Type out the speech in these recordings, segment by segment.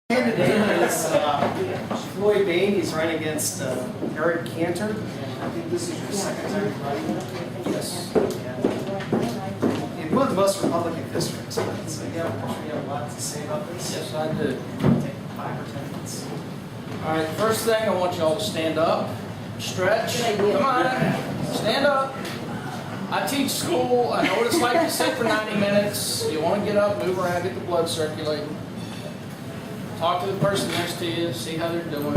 Candidate is Floyd Bayne. He's running against Eric Cantor. I think this is your second time running. Yes. In one of the most Republican districts. So you have a lot to say about this. Yes, I do. Take 5 or 10 minutes. All right, first thing, I want y'all to stand up, stretch. Come on, stand up. I teach school. I know what it's like to sit for 90 minutes. You want to get up, move around, get the blood circulating. Talk to the person next to you, see how they're doing.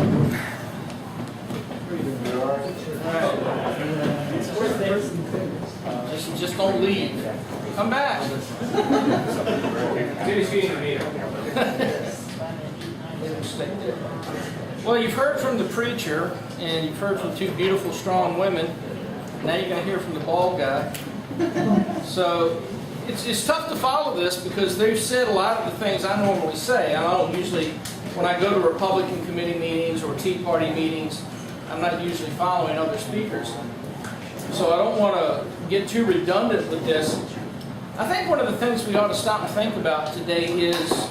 Just don't leave. Come back. Well, you've heard from the preacher, and you've heard from two beautiful, strong women. Now you're going to hear from the bald guy. So it's tough to follow this because they've said a lot of the things I normally say. I don't usually, when I go to Republican committee meetings or Tea Party meetings, I'm not usually following other speakers. So I don't want to get too redundant with this. I think one of the things we ought to stop and think about today is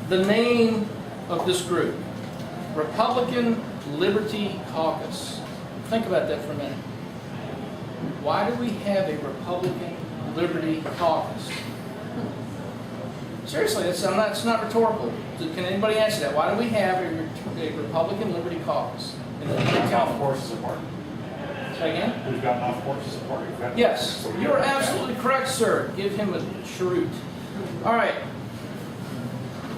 the name of this group, Republican Liberty Caucus. Think about that for a minute. Why do we have a Republican Liberty Caucus? Seriously, it's not rhetorical. Can anybody answer that? Why do we have a Republican Liberty Caucus? We've got enough forces apart. Say again? We've got enough forces apart. Yes, you are absolutely correct, sir. Give him a cheroot. All right.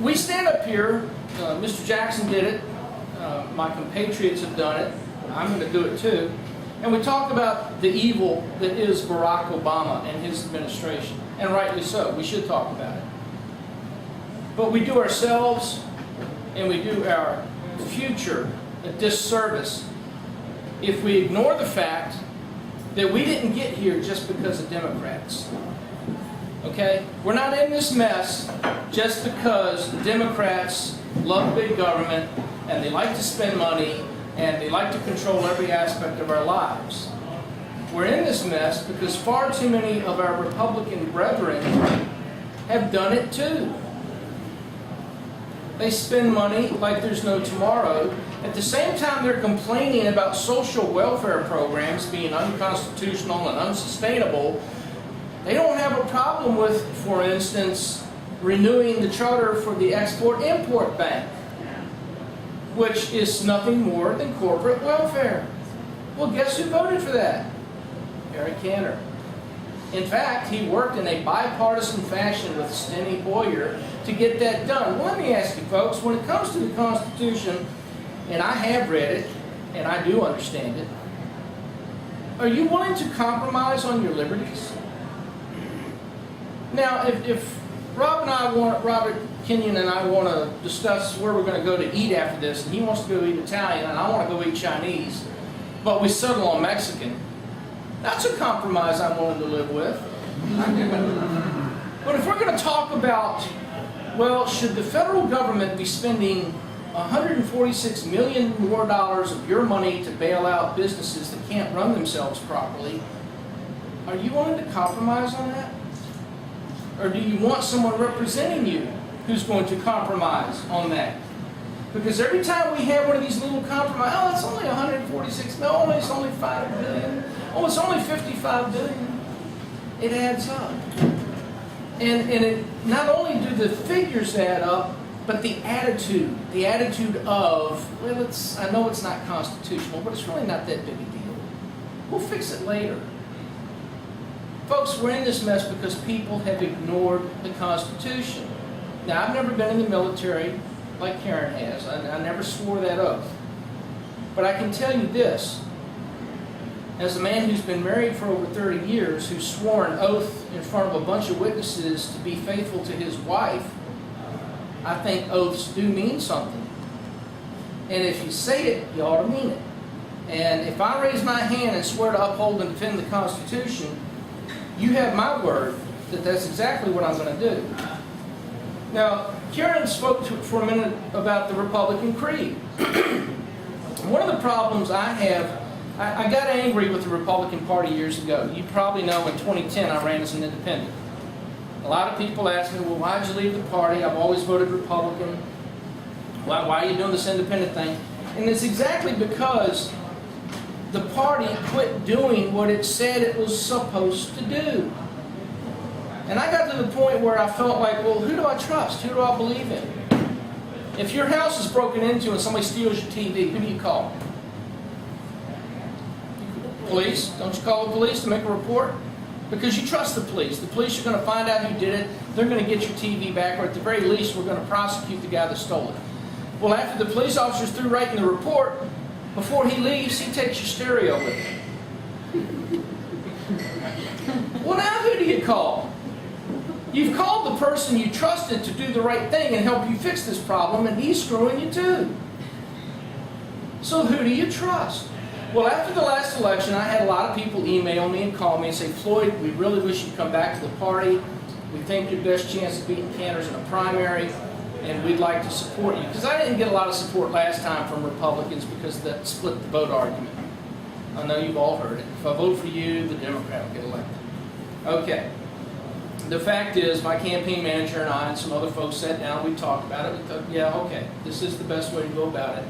We stand up here. Mr. Jackson did it. My compatriots have done it. I'm going to do it too. And we talk about the evil that is Barack Obama and his administration. And rightly so. We should talk about it. But we do ourselves and we do our future a disservice if we ignore the fact that we didn't get here just because of Democrats. Okay? We're not in this mess just because Democrats love big government and they like to spend money and they like to control every aspect of our lives. We're in this mess because far too many of our Republican brethren have done it too. They spend money like there's no tomorrow. At the same time they're complaining about social welfare programs being unconstitutional and unsustainable, they don't have a problem with, for instance, renewing the charter for the Export-Import Bank, which is nothing more than corporate welfare. Well, guess who voted for that? Eric Cantor. In fact, he worked in a bipartisan fashion with Steny Hoyer to get that done. Well, let me ask you folks, when it comes to the Constitution, and I have read it, and I do understand it, are you willing to compromise on your liberties? Now, if Robert Kenyon and I want to discuss where we're going to go to eat after this, and he wants to go eat Italian, and I want to go eat Chinese, but we settle on Mexican, that's a compromise I'm willing to live with. But if we're going to talk about, well, should the federal government be spending $146 million more of your money to bail out businesses that can't run themselves properly, are you willing to compromise on that? Or do you want someone representing you who's going to compromise on that? Because every time we have one of these little compromises, oh, it's only 146, no, it's only 5 billion, oh, it's only 55 billion, it adds up. And it, not only do the figures add up, but the attitude of, well, I know it's not constitutional, but it's really not that big a deal. We'll fix it later. Folks, we're in this mess because people have ignored the Constitution. Now, I've never been in the military like Karen has. I never swore that oath. But I can tell you this. As a man who's been married for over 30 years, who swore an oath in front of a bunch of witnesses to be faithful to his wife, I think oaths do mean something. And if you say it, you ought to mean it. And if I raise my hand and swear to uphold and defend the Constitution, you have my word that that's exactly what I'm going to do. Now, Karen spoke for a minute about the Republican creed. One of the problems I have, I got angry with the Republican Party years ago. You probably know in 2010 I ran as an independent. A lot of people ask me, well, why'd you leave the party? I've always voted Republican. Why are you doing this independent thing? And it's exactly because the party quit doing what it said it was supposed to do. And I got to the point where I felt like, well, who do I trust? Who do I believe in? If your house is broken into and somebody steals your TV, who do you call? Police? Don't you call the police to make a report? Because you trust the police. The police are going to find out who did it. They're going to get your TV back, or at the very least, we're going to prosecute the guy that stole it. Well, after the police officer's through writing the report, before he leaves, he takes your stereo with him. Well, now who do you call? You've called the person you trusted to do the right thing and help you fix this problem, and he's screwing you too. So who do you trust? Well, after the last election, I had a lot of people email me and call me and say, Floyd, we really wish you'd come back to the party. We think your best chance of beating Cantor's in a primary, and we'd like to support you. Because I didn't get a lot of support last time from Republicans because that split the vote argument. I know you've all heard it. If I vote for you, the Democrat will get elected. Okay. The fact is, my campaign manager and I and some other folks sat down, we talked about it, we thought, yeah, okay, this is the best way to go about it.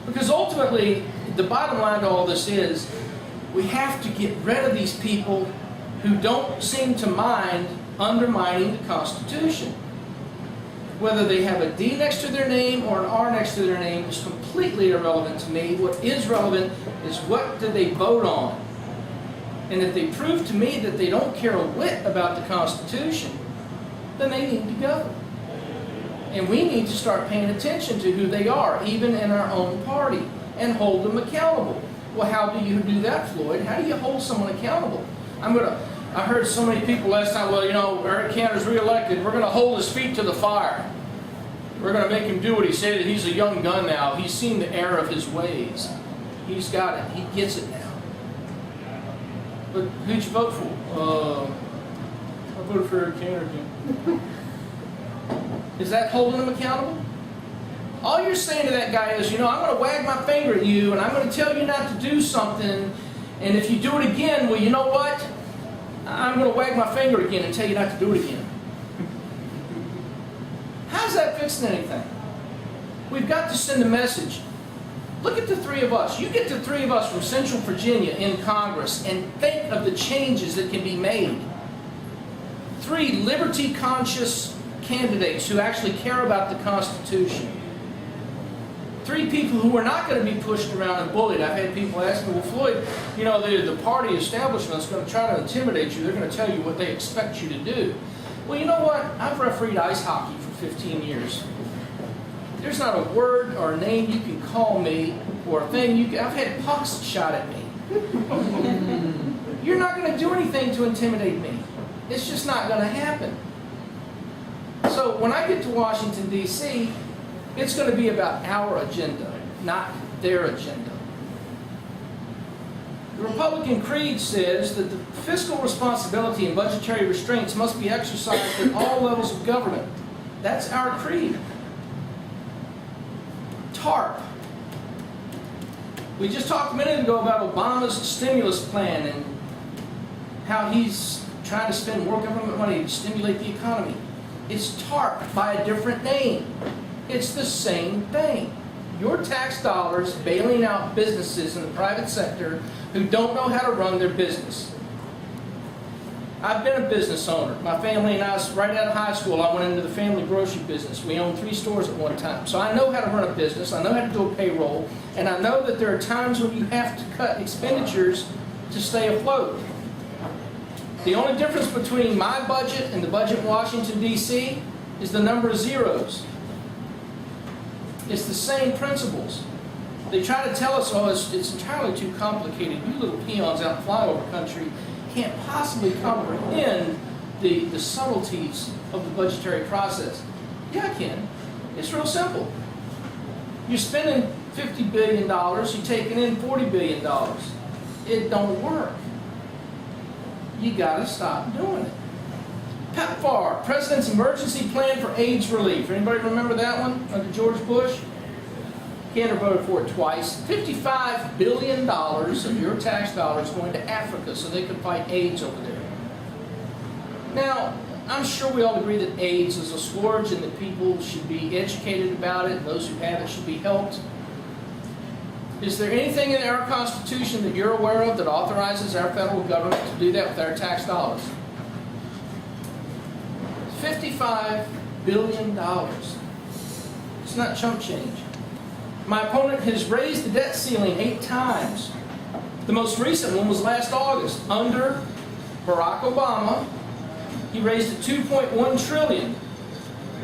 Because ultimately, the bottom line to all this is, we have to get rid of these people who don't seem to mind undermining the Constitution. Whether they have a D next to their name or an R next to their name is completely irrelevant to me. What is relevant is what do they vote on. And if they prove to me that they don't care a whit about the Constitution, then they need to go. And we need to start paying attention to who they are, even in our own party, and hold them accountable. Well, how do you do that, Floyd? How do you hold someone accountable? I heard so many people last time, well, you know, Eric Cantor's reelected. We're going to hold his feet to the fire. We're going to make him do what he said. He's a young gun now. He's seen the error of his ways. He's got it. He gets it now. But who'd you vote for? I voted for Eric Cantor again. Is that holding him accountable? All you're saying to that guy is, you know, I'm going to wag my finger at you and I'm going to tell you not to do something, and if you do it again, well, you know what? I'm going to wag my finger again and tell you not to do it again. How's that fixing anything? We've got to send a message. Look at the three of us. You get the three of us from Central Virginia in Congress and think of the changes that can be made. Three liberty-conscious candidates who actually care about the Constitution. Three people who are not going to be pushed around and bullied. I've had people ask me, well, Floyd, you know, the party establishment is going to try to intimidate you. They're going to tell you what they expect you to do. Well, you know what? I've refereed ice hockey for 15 years. There's not a word or a name you can call me or a thing you can... I've had pucks shot at me. You're not going to do anything to intimidate me. It's just not going to happen. So when I get to Washington, D.C., it's going to be about our agenda, not their agenda. The Republican creed says that the fiscal responsibility and budgetary restraints must be exercised at all levels of government. That's our creed. TARP. We just talked a minute ago about Obama's stimulus plan and how he's trying to spend more government money to stimulate the economy. It's TARP by a different name. It's the same thing. Your tax dollars bailing out businesses in the private sector who don't know how to run their business. I've been a business owner. My family and I, right out of high school, I went into the family grocery business. We owned 3 stores at one time. So I know how to run a business, I know how to do a payroll, and I know that there are times when you have to cut expenditures to stay afloat. The only difference between my budget and the budget in Washington, D.C. is the number of zeros. It's the same principles. They try to tell us, oh, it's entirely too complicated. You little peons out in flyover country can't possibly comprehend the subtleties of the budgetary process. Yeah, I can. It's real simple. You're spending $50 billion, you're taking in $40 billion. It don't work. You gotta stop doing it. PEPFAR, President's Emergency Plan for AIDS Relief. Anybody remember that one under George Bush? Cantor voted for it twice. $55 billion of your tax dollars going to Africa so they could fight AIDS over there. Now, I'm sure we all agree that AIDS is a scourge and that people should be educated about it, and those who have it should be helped. Is there anything in our Constitution that you're aware of that authorizes our federal government to do that with our tax dollars? $55 billion. It's not chump change. My opponent has raised the debt ceiling 8 times. The most recent one was last August. Under Barack Obama, he raised it $2.1 trillion.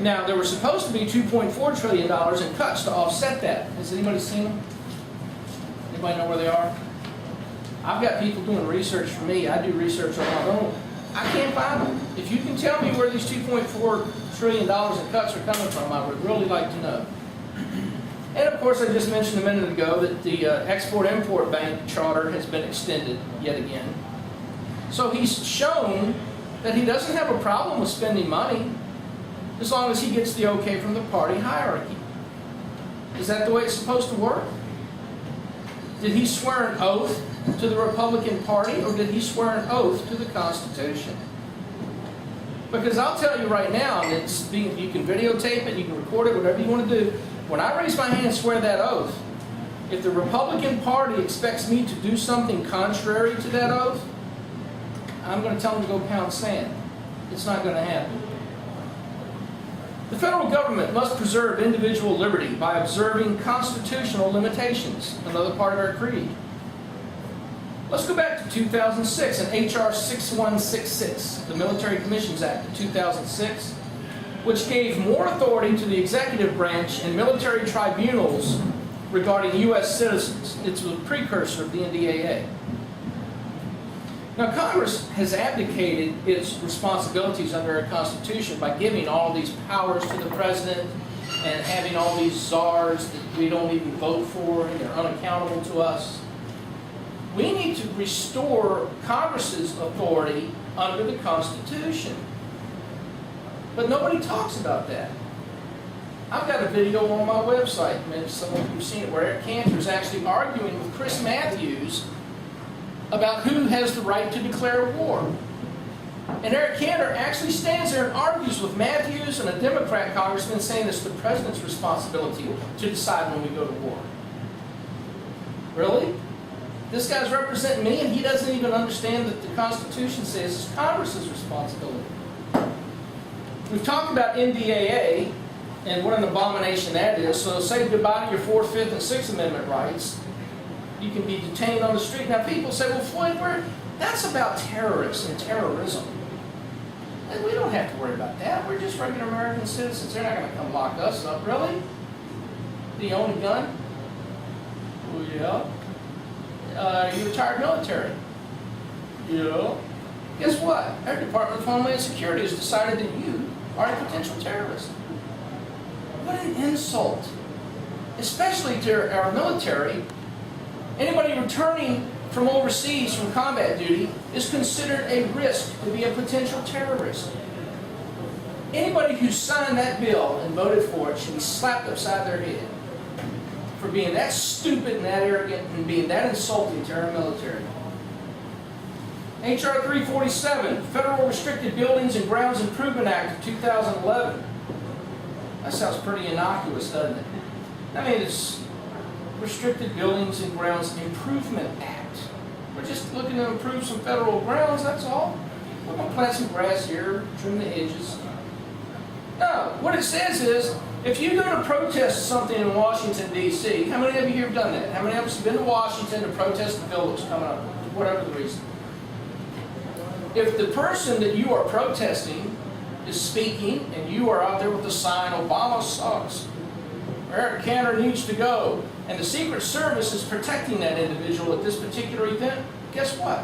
Now, there were supposed to be $2.4 trillion in cuts to offset that. Has anybody seen them? Anybody know where they are? I've got people doing research for me. I do research on my own. I can't find them. If you can tell me where these $2.4 trillion in cuts are coming from, I would really like to know. And of course, I just mentioned a minute ago that the Export-Import Bank charter has been extended yet again. So he's shown that he doesn't have a problem with spending money as long as he gets the okay from the party hierarchy. Is that the way it's supposed to work? Did he swear an oath to the Republican Party, or did he swear an oath to the Constitution? Because I'll tell you right now, and you can videotape it, you can record it, whatever you want to do. When I raise my hand and swear that oath, if the Republican Party expects me to do something contrary to that oath, I'm going to tell them to go pound sand. It's not going to happen. The federal government must preserve individual liberty by observing constitutional limitations, another part of our creed. Let's go back to 2006 and H.R. 6166, the Military Commissions Act of 2006, which gave more authority to the executive branch and military tribunals regarding U.S. citizens. It's a precursor of the NDAA. Now, Congress has abdicated its responsibilities under our Constitution by giving all these powers to the President and having all these czars that we don't even vote for and they're unaccountable to us. We need to restore Congress's authority under the Constitution. But nobody talks about that. I've got a video on my website, maybe some of you have seen it, where Eric Cantor is actually arguing with Chris Matthews about who has the right to declare war. And Eric Cantor actually stands there and argues with Matthews and a Democrat congressman, saying it's the president's responsibility to decide when we go to war. Really? This guy's representing me and he doesn't even understand that the Constitution says it's Congress's responsibility. We've talked about NDAA and what an abomination that is. So say goodbye to your 4th, 5th, and 6th Amendment rights. You can be detained on the street. Now people say, well, Floyd, that's about terrorists and terrorism. And we don't have to worry about that. We're just regular American citizens. They're not going to come lock us up. Really? Do you own a gun? Well, yeah. You retired military? Yeah. Guess what? Our Department of Homeland Security has decided that you are a potential terrorist. What an insult. Especially to our military. Anybody returning from overseas from combat duty is considered a risk to be a potential terrorist. Anybody who signed that bill and voted for it should be slapped upside their head for being that stupid and that arrogant and being that insulting to our military. H.R. 347, Federal Restricted Buildings and Grounds Improvement Act of 2011. That sounds pretty innocuous, doesn't it? I mean, it's Restricted Buildings and Grounds Improvement Act. We're just looking to improve some federal grounds, that's all. We're going to plant some grass here, trim the hedges. No, what it says is, if you go to protest something in Washington, D.C., how many of you here have done that? How many of us have been to Washington to protest the bill that's coming up, whatever the reason? If the person that you are protesting is speaking and you are out there with the sign, Obama sucks, Eric Cantor needs to go, and the Secret Service is protecting that individual at this particular event, guess what?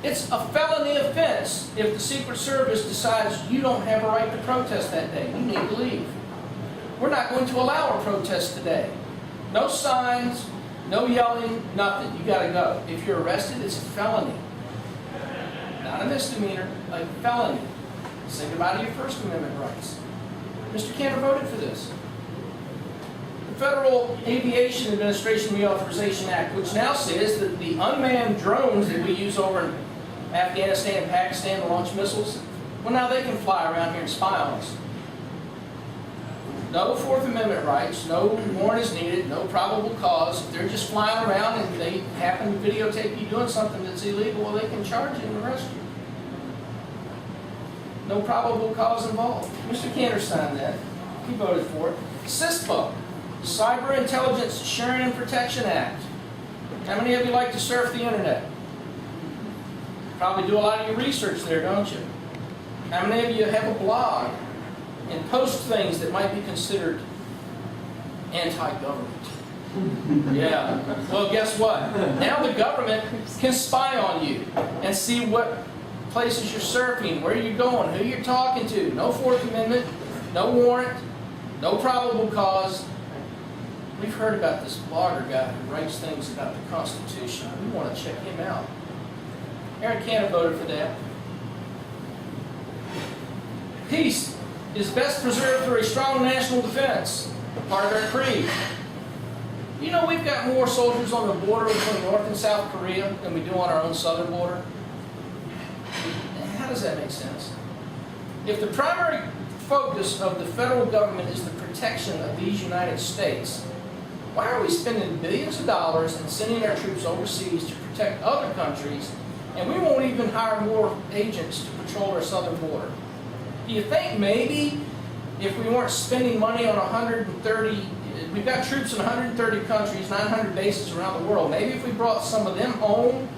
It's a felony offense if the Secret Service decides you don't have a right to protest that day. You need to leave. We're not going to allow a protest today. No signs, no yelling, nothing. You got to go. If you're arrested, it's a felony. Not a misdemeanor, a felony. Say goodbye to your First Amendment rights. Mr. Cantor voted for this. The Federal Aviation Administration Reauthorization Act, which now says that the unmanned drones that we use over in Afghanistan and Pakistan to launch missiles, Well, now they can fly around here and spy on us. No Fourth Amendment rights, no warrant is needed, no probable cause. If they're just flying around and they happen to videotape you doing something that's illegal, well, they can charge you and arrest you. No probable cause involved. Mr. Cantor signed that. He voted for it. CISPA, Cyber Intelligence Sharing and Protection Act. How many of you like to surf the internet? Probably do a lot of your research there, don't you? How many of you have a blog and post things that might be considered anti-government? Yeah. Well, guess what? Now the government can spy on you and see what places you're surfing, where you're going, who you're talking to. No Fourth Amendment, no warrant, no probable cause. We've heard about this blogger guy who writes things about the Constitution. We want to check him out. Eric Cantor voted for that. Peace is best preserved through a strong national defense, part of our creed. You know, we've got more soldiers on the border between North and South Korea than we do on our own southern border. How does that make sense? If the primary focus of the federal government is the protection of these United States, why are we spending billions of dollars and sending our troops overseas to protect other countries, and we won't even hire more agents to patrol our southern border? Do you think maybe if we weren't spending money on 130, we've got troops in 130 countries, 900 bases around the world, maybe if we brought some of them home,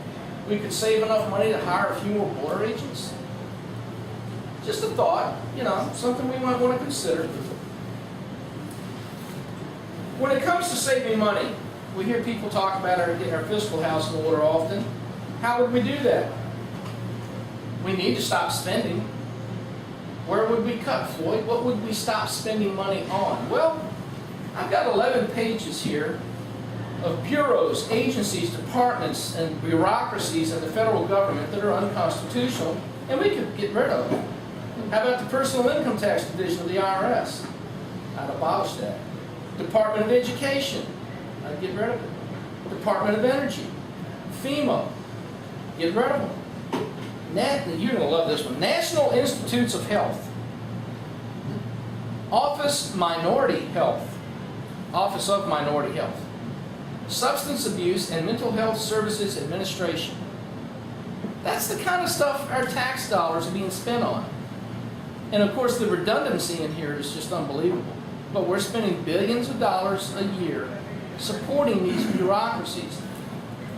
we could save enough money to hire a few more border agents? Just a thought, you know, something we might want to consider. When it comes to saving money, we hear people talk about getting our fiscal house in order often. How would we do that? We need to stop spending. Where would we cut, Floyd? What would we stop spending money on? Well, I've got 11 pages here of bureaus, agencies, departments, and bureaucracies in the federal government that are unconstitutional, and we could get rid of them. How about the Personal Income Tax Division of the IRS? I'd abolish that. Department of Education, I'd get rid of it. Department of Energy, FEMA, get rid of them. You're going to love this one. National Institutes of Health. Office of Minority Health. Substance Abuse and Mental Health Services Administration. That's the kind of stuff our tax dollars are being spent on. And of course the redundancy in here is just unbelievable. But we're spending billions of dollars a year supporting these bureaucracies.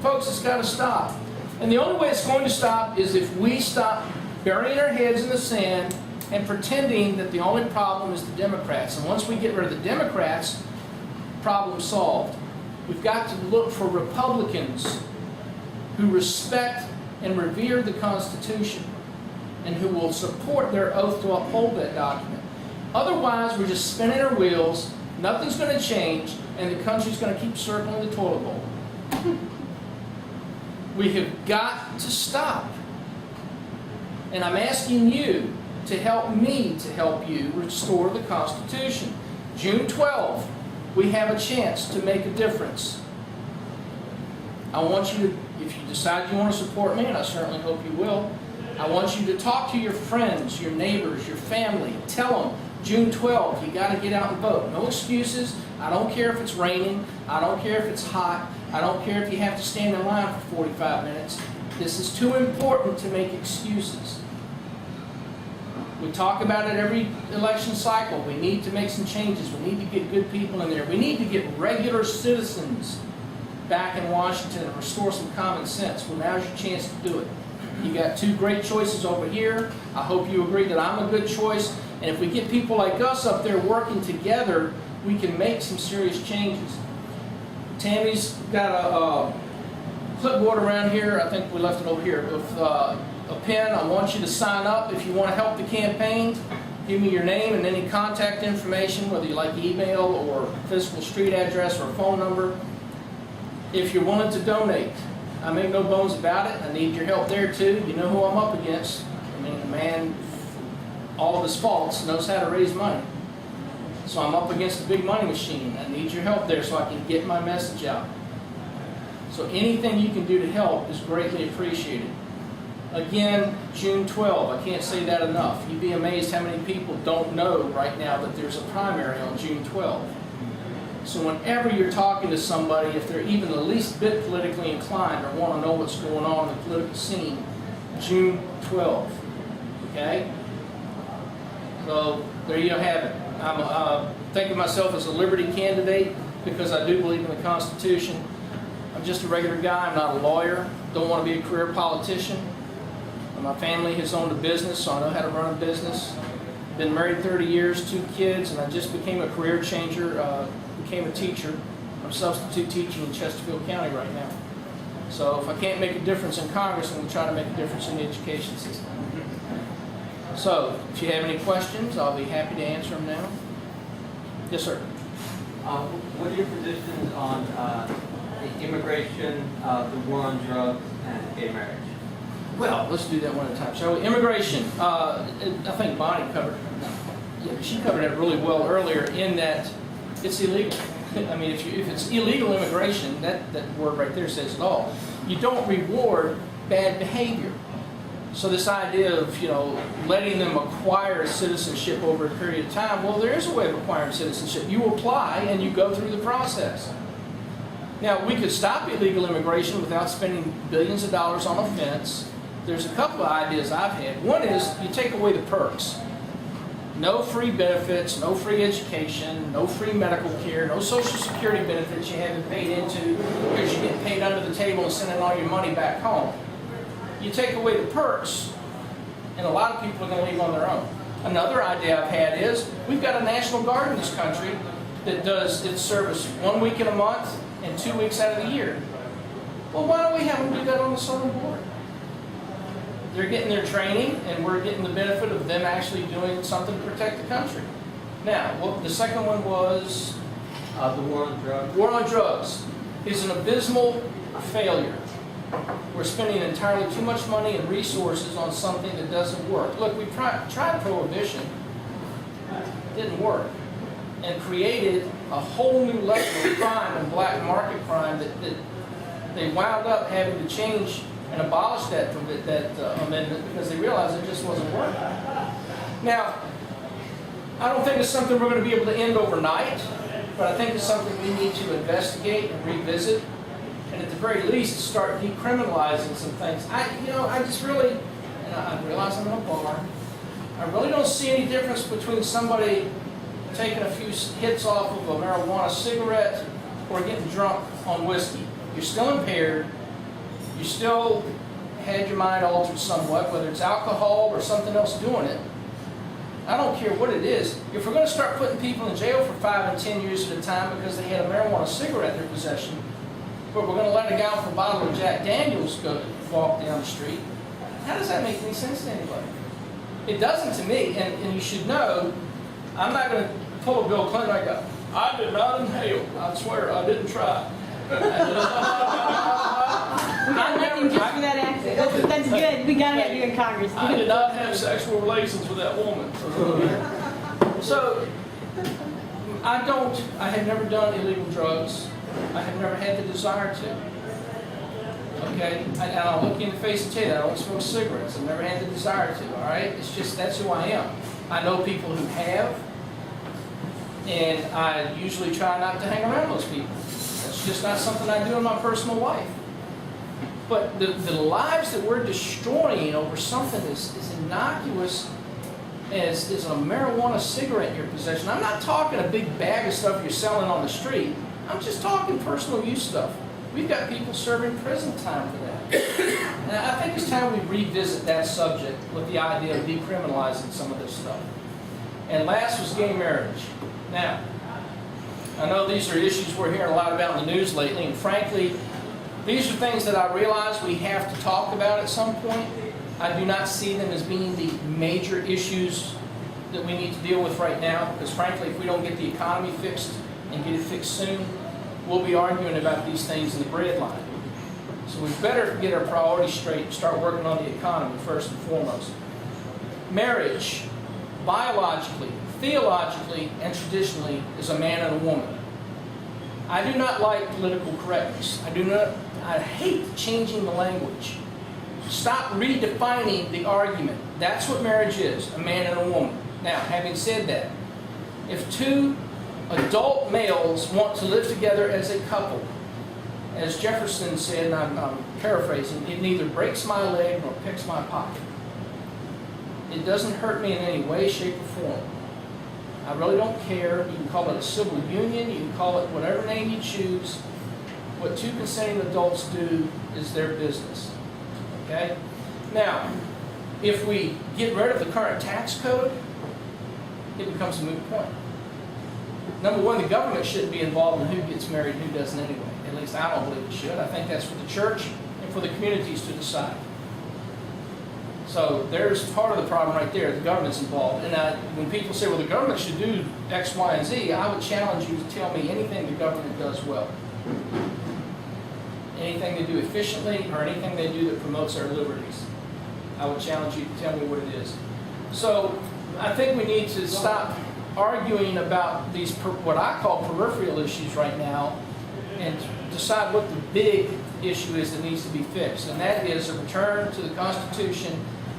Folks, it's got to stop. And the only way it's going to stop is if we stop burying our heads in the sand and pretending that the only problem is the Democrats. And once we get rid of the Democrats, problem solved. We've got to look for Republicans who respect and revere the Constitution and who will support their oath to uphold that document. Otherwise, we're just spinning our wheels, nothing's going to change, and the country's going to keep circling the toilet bowl. We have got to stop. And I'm asking you to help me to help you restore the Constitution. June 12th, we have a chance to make a difference. I want you to, if you decide you want to support me, and I certainly hope you will, I want you to talk to your friends, your neighbors, your family. Tell them, June 12th, you got to get out and vote. No excuses. I don't care if it's raining. I don't care if it's hot. I don't care if you have to stand in line for 45 minutes. This is too important to make excuses. We talk about it every election cycle. We need to make some changes. We need to get good people in there. We need to get regular citizens back in Washington and restore some common sense. Well, now's your chance to do it. You got two great choices over here. I hope you agree that I'm a good choice. And if we get people like us up there working together, we can make some serious changes. Tammy's got a clipboard around here. I think we left it over here with a pen. I want you to sign up if you want to help the campaign. Give me your name and any contact information, whether you like email or physical street address or phone number. If you're willing to donate, I make no bones about it. I need your help there too. You know who I'm up against. I mean, the man, all of his faults, knows how to raise money. So I'm up against a big money machine. I need your help there so I can get my message out. So anything you can do to help is greatly appreciated. Again, June 12, I can't say that enough. You'd be amazed how many people don't know right now that there's a primary on June 12. So whenever you're talking to somebody, if they're even the least bit politically inclined or want to know what's going on in the political scene, June 12, okay? So there you have it. I'm thinking of myself as a liberty candidate because I do believe in the Constitution. I'm just a regular guy. I'm not a lawyer. Don't want to be a career politician. My family has owned a business, so I know how to run a business. Been married 30 years, 2 kids, and I just became a career changer, became a teacher. I'm substitute teaching in Chesterfield County right now. So if I can't make a difference in Congress, I'm going to try to make a difference in the education system. So if you have any questions, I'll be happy to answer them now. Yes, sir. What are your positions on the immigration, the war on drugs, and gay marriage? Well, let's do that one at a time, shall we? Immigration. I think Bonnie covered it. Yeah, she covered it really well earlier in that it's illegal. I mean, if it's illegal immigration, that word right there says it all. You don't reward bad behavior. So this idea of, letting them acquire citizenship over a period of time, well, there is a way of acquiring citizenship. You apply and you go through the process. Now, we could stop illegal immigration without spending billions of dollars on a fence. There's a couple of ideas I've had. One is you take away the perks. No free benefits, no free education, no free medical care, no Social Security benefits you haven't paid into because you get paid under the table and sending all your money back home. You take away the perks, and a lot of people are going to leave on their own. Another idea I've had is we've got a National Guard in this country that does its service 1 week in a month and 2 weeks out of the year. Well, why don't we have them do that on the southern border? They're getting their training, and we're getting the benefit of them actually doing something to protect the country. Now, the second one was The war on drugs. war on drugs is an abysmal failure. We're spending entirely too much money and resources on something that doesn't work. Look, we tried prohibition, didn't work, and created a whole new level of crime and black market crime that they wound up having to change and abolish that amendment because they realized it just wasn't working. Now, I don't think it's something we're going to be able to end overnight, but I think it's something we need to investigate and revisit, and at the very least start decriminalizing some things. I just really, and I realize I'm in a bar, I really don't see any difference between somebody taking a few hits off of a marijuana cigarette or getting drunk on whiskey. You're still impaired. You still had your mind altered somewhat, whether it's alcohol or something else doing it. I don't care what it is. If we're going to start putting people in jail for 5 and 10 years at a time because they had a marijuana cigarette in their possession, but we're going to let a guy with a bottle of Jack Daniels go walk down the street, how does that make any sense to anybody? It doesn't to me, and you should know, I'm not going to pull a Bill Clinton and go, I did not inhale. I swear I didn't try. We got nothing just for that accent. That's good. We gotta have you in Congress. I did not have sexual relations with that woman. So, I have never done illegal drugs. I have never had the desire to. Okay? And I'll look you in the face and tell you that I don't smoke cigarettes. I've never had the desire to, all right? It's just, that's who I am. I know people who have, and I usually try not to hang around those people. It's just not something I do in my personal life. But the lives that we're destroying over something as innocuous as a marijuana cigarette in your possession. I'm not talking a big bag of stuff you're selling on the street. I'm just talking personal use stuff. We've got people serving prison time for that. And I think it's time we revisit that subject with the idea of decriminalizing some of this stuff. And last was gay marriage. Now, I know these are issues we're hearing a lot about in the news lately, and frankly, these are things that I realize we have to talk about at some point. I do not see them as being the major issues that we need to deal with right now, because frankly, if we don't get the economy fixed and get it fixed soon, we'll be arguing about these things in the bread line. So we better get our priorities straight and start working on the economy first and foremost. Marriage, biologically, theologically, and traditionally, is a man and a woman. I do not like political correctness. I hate changing the language. stop redefining the argument. That's what marriage is, a man and a woman. Now, having said that, if two adult males want to live together as a couple, as Jefferson said, and I'm paraphrasing, it neither breaks my leg nor picks my pocket. It doesn't hurt me in any way, shape, or form. I really don't care. You can call it a civil union, you can call it whatever name you choose. What two consenting adults do is their business. Okay? Now, if we get rid of the current tax code, it becomes a moot point. Number one, the government shouldn't be involved in who gets married and who doesn't anyway. At least I don't believe it should. I think that's for the church and for the communities to decide. So there's part of the problem right there. The government's involved. And when people say, well, the government should do X, Y, and Z, I would challenge you to tell me anything the government does well. Anything they do efficiently or anything they do that promotes our liberties. I would challenge you to tell me what it is. So I think we need to stop arguing about these, what I call peripheral issues right now, and decide what the big issue is that needs to be fixed. And that is a return to the Constitution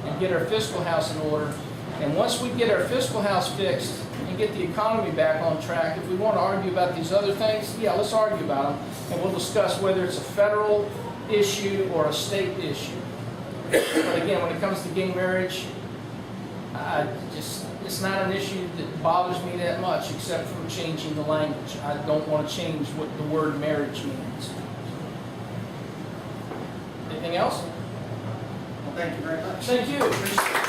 and get our fiscal house in order. And once we get our fiscal house fixed and get the economy back on track, if we want to argue about these other things, yeah, let's argue about them. And we'll discuss whether it's a federal issue or a state issue. But again, when it comes to gay marriage, it's not an issue that bothers me that much, except for changing the language. I don't want to change what the word marriage means. Anything else? Well, thank you very much. Thank you. Appreciate it.